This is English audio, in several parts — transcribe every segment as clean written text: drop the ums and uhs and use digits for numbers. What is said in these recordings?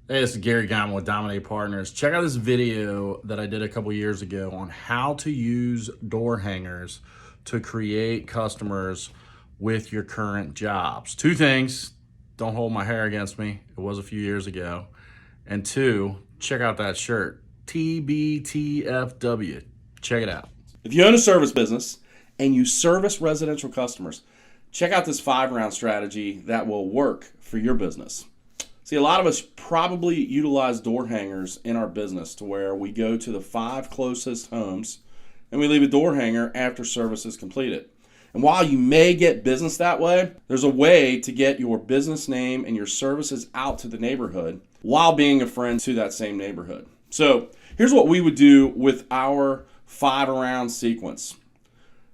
Hey, this is Gary Geiman with Dominate Partners. Check out this video that I did a couple years ago on how to use door hangers to create customers with your current jobs. Two things, don't hold my hair against me. It was a few years ago. And two, check out that shirt, TBTFW. Check it out. If you own a service business and you service residential customers, check out this 5-round strategy that will work for your business. See, a lot of us probably utilize door hangers in our business to where we go to the 5 closest homes and we leave a door hanger after service is completed. And while you may get business that way, there's a way to get your business name and your services out to the neighborhood while being a friend to that same neighborhood. So here's what we would do with our 5-round sequence.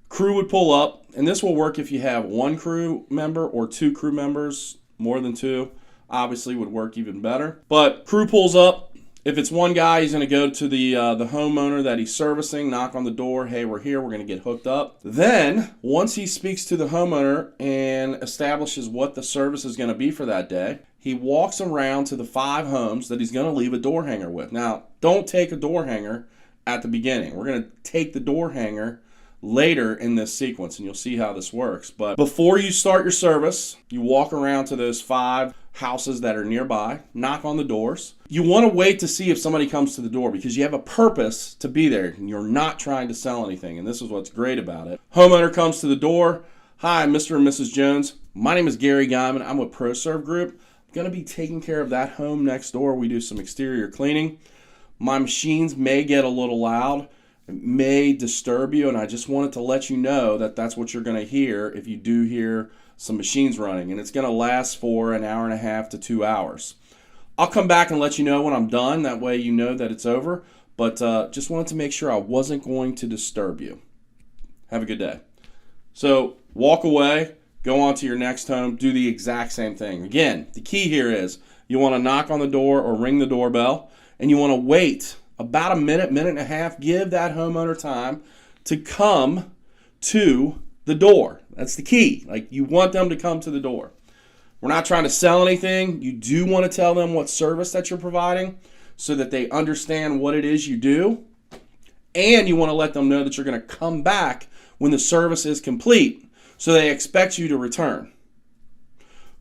Crew would pull up, and this will work if you have 1 crew member or 2 crew members. More than 2 obviously would work even better. But crew pulls up. If it's 1 guy, he's going to go to the homeowner that he's servicing, knock on the door. Hey, we're here. We're going to get hooked up. Then once he speaks to the homeowner and establishes what the service is going to be for that day, he walks around to the 5 homes that he's going to leave a door hanger with. Now, don't take a door hanger at the beginning. We're going to take the door hanger later in this sequence, and you'll see how this works. But before you start your service, you walk around to those 5 houses that are nearby, knock on the doors. You want to wait to see if somebody comes to the door because you have a purpose to be there and you're not trying to sell anything, and this is what's great about it. Homeowner comes to the door. Hi, Mr. and Mrs. Jones. My name is Gary Geiman. I'm with ProServe Group. I'm going to be taking care of that home next door. We do some exterior cleaning. My machines may get a little loud. It may disturb you, and I just wanted to let you know that that's what you're going to hear if you do hear some machines running, and it's going to last for an hour and a half to 2 hours. I'll come back and let you know when I'm done. That way you know that it's over, but just wanted to make sure I wasn't going to disturb you. Have a good day. So walk away, go on to your next home, do the exact same thing. Again, the key here is you want to knock on the door or ring the doorbell, and you want to wait about a minute, minute and a half. Give that homeowner time to come to the door. That's the key. Like, you want them to come to the door. We're not trying to sell anything. You do want to tell them what service that you're providing so that they understand what it is you do. And you want to let them know that you're going to come back when the service is complete so they expect you to return.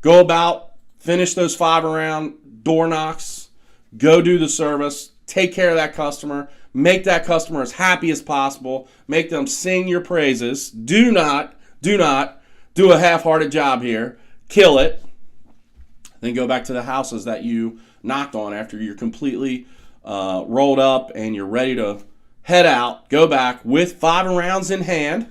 Go about, finish those 5-round door knocks, go do the service, take care of that customer, make that customer as happy as possible, make them sing your praises. Do not do a half-hearted job here. Kill it. Then go back to the houses that you knocked on after you're completely rolled up and you're ready to head out. Go back with 5 rounds in hand.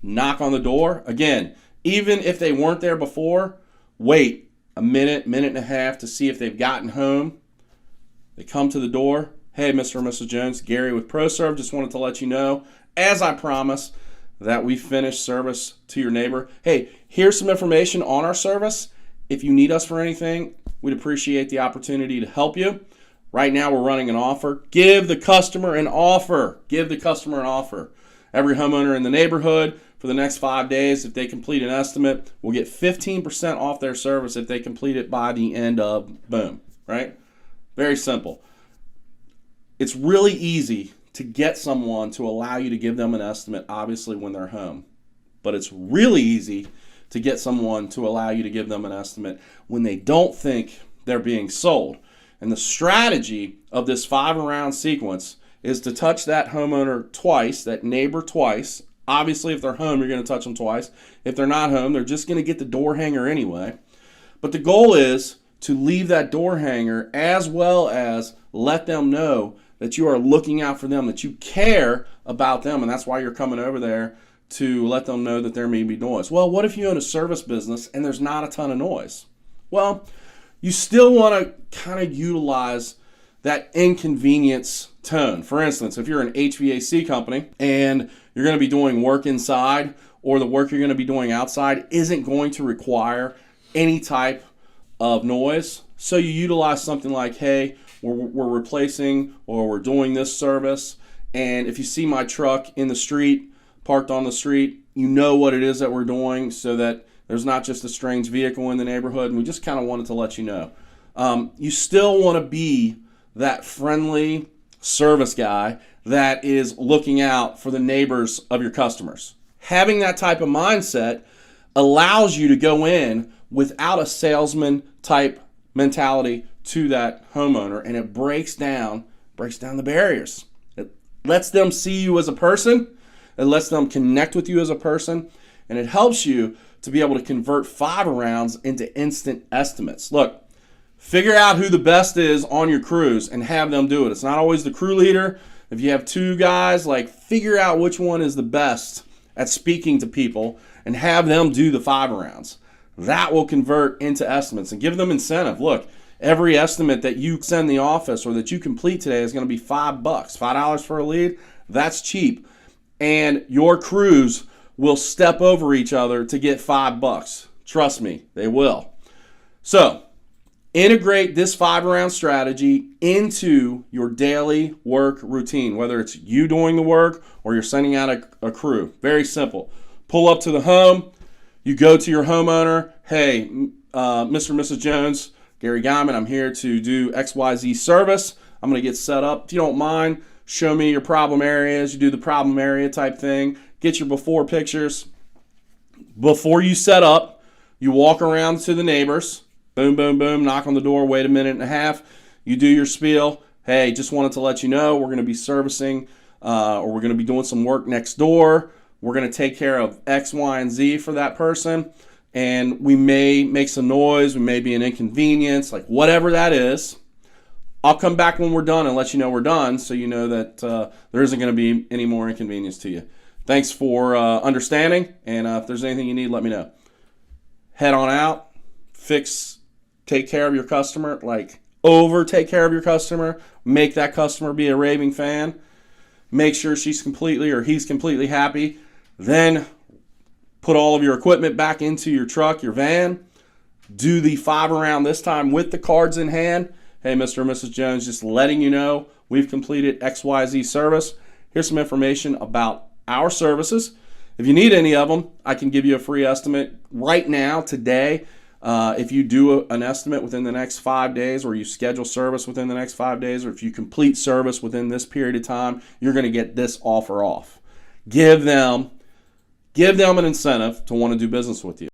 Knock on the door. Again, even if they weren't there before, wait a minute, minute and a half to see if they've gotten home. They come to the door. Hey, Mr. and Mrs. Jones, Gary with ProServe. Just wanted to let you know, as I promised, that we finished service to your neighbor. Hey, here's some information on our service. If you need us for anything, we'd appreciate the opportunity to help you. Right now, we're running an offer. Give the customer an offer. Give the customer an offer. Every homeowner in the neighborhood for the next 5 days, if they complete an estimate, will get 15% off their service if they complete it by the end of boom, right? Very simple. It's really easy to get someone to allow you to give them an estimate, obviously, when they're home. But it's really easy to get someone to allow you to give them an estimate when they don't think they're being sold. And the strategy of this 5-round sequence is to touch that homeowner twice, that neighbor twice. Obviously, if they're home, you're going to touch them twice. If they're not home, they're just going to get the door hanger anyway. But the goal is to leave that door hanger as well as let them know that you are looking out for them, that you care about them, and that's why you're coming over there to let them know that there may be noise. Well, what if you own a service business and there's not a ton of noise? Well, you still want to kind of utilize that inconvenience tone. For instance, if you're an HVAC company and you're going to be doing work inside, or the work you're going to be doing outside isn't going to require any type of noise, so you utilize something like, hey, we're replacing or we're doing this service, and if you see my truck in the street, parked on the street, you know what it is that we're doing so that there's not just a strange vehicle in the neighborhood, and we just kind of wanted to let you know. You still want to be that friendly service guy that is looking out for the neighbors of your customers. Having that type of mindset allows you to go in without a salesman type mentality to that homeowner, and it breaks down the barriers. It lets them see you as a person, it lets them connect with you as a person, and it helps you to be able to convert 5-arounds into instant estimates. Look, figure out who the best is on your crews and have them do it. It's not always the crew leader. If you have 2 guys, like, figure out which one is the best at speaking to people and have them do the 5-arounds. That will convert into estimates and give them incentive. Look, every estimate that you send the office or that you complete today is going to be $5. $5 for a lead, that's cheap. And your crews will step over each other to get $5. Trust me, they will. So, integrate this 5-around strategy into your daily work routine, whether it's you doing the work or you're sending out a crew. Very simple. Pull up to the home. You go to your homeowner. Hey, Mr. and Mrs. Jones, Gary Geiman, I'm here to do XYZ service. I'm going to get set up. If you don't mind, show me your problem areas. You do the problem area type thing. Get your before pictures. Before you set up, you walk around to the neighbors. Boom, boom, boom, knock on the door, wait a minute and a half. You do your spiel. Hey, just wanted to let you know we're going to be servicing or we're going to be doing some work next door. We're going to take care of X, Y, and Z for that person. And we may make some noise. We may be an inconvenience, like whatever that is. I'll come back when we're done and let you know we're done so you know that there isn't going to be any more inconvenience to you. Thanks for understanding. And if there's anything you need, let me know. Head on out. Take care of your customer, like take care of your customer, make that customer be a raving fan, make sure she's completely or he's completely happy, then put all of your equipment back into your truck, your van, do the 5-around this time with the cards in hand. Hey, Mr. and Mrs. Jones, just letting you know we've completed XYZ service. Here's some information about our services. If you need any of them, I can give you a free estimate right now, today. If you do an estimate within the next 5 days, or you schedule service within the next 5 days, or if you complete service within this period of time, you're going to get this offer off. Give them an incentive to want to do business with you.